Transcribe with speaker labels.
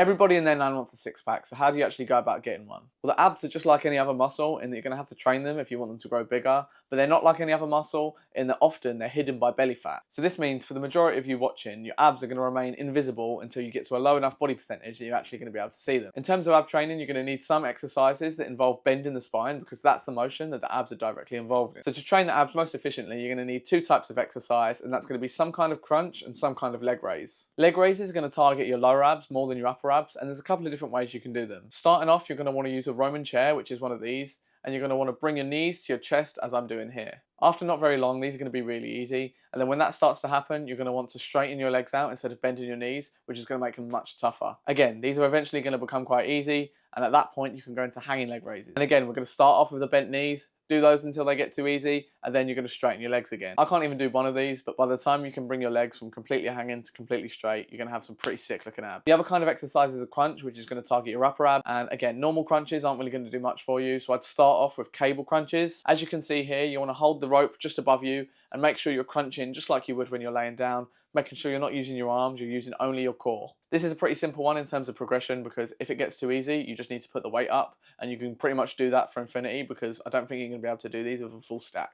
Speaker 1: Everybody and their nan wants a six pack, so how do you actually go about getting one? Well, the abs are just like any other muscle in that you're going to have to train them if you want them to grow bigger, but they're not like any other muscle in that often they're hidden by belly fat. So this means for the majority of you watching, your abs are going to remain invisible until you get to a low enough body percentage that you're actually going to be able to see them. In terms of ab training, you're going to need some exercises that involve bending the spine because that's the motion that the abs are directly involved in. So to train the abs most efficiently, you're going to need two types of exercise, and that's going to be some kind of crunch and some kind of leg raise. Leg raises are going to target your lower abs more than your upper abs, and there's a couple of different ways you can do them. Starting off, you're going to want to use a Roman chair, which is one of these, and you're going to want to bring your knees to your chest as I'm doing here. After not very long, these are going to be really easy, and then when that starts to happen, you're going to want to straighten your legs out instead of bending your knees, which is going to make them much tougher. Again, these are eventually going to become quite easy, and at that point you can go into hanging leg raises. And again, we're going to start off with the bent knees, do those until they get too easy, and then you're going to straighten your legs again. I can't even do one of these, but by the time you can bring your legs from completely hanging to completely straight, you're going to have some pretty sick looking abs. The other kind of exercise is a crunch, which is going to target your upper ab, and again, normal crunches aren't really going to do much for you, so I'd start off with cable crunches. As you can see here, you want to hold the rope just above you and make sure you're crunching just like you would when you're laying down, making sure you're not using your arms, you're using only your core. This is a pretty simple one in terms of progression because if it gets too easy, you just need to put the weight up, and you can pretty much do that for infinity because I don't think you're going to be able to do these with a full stack.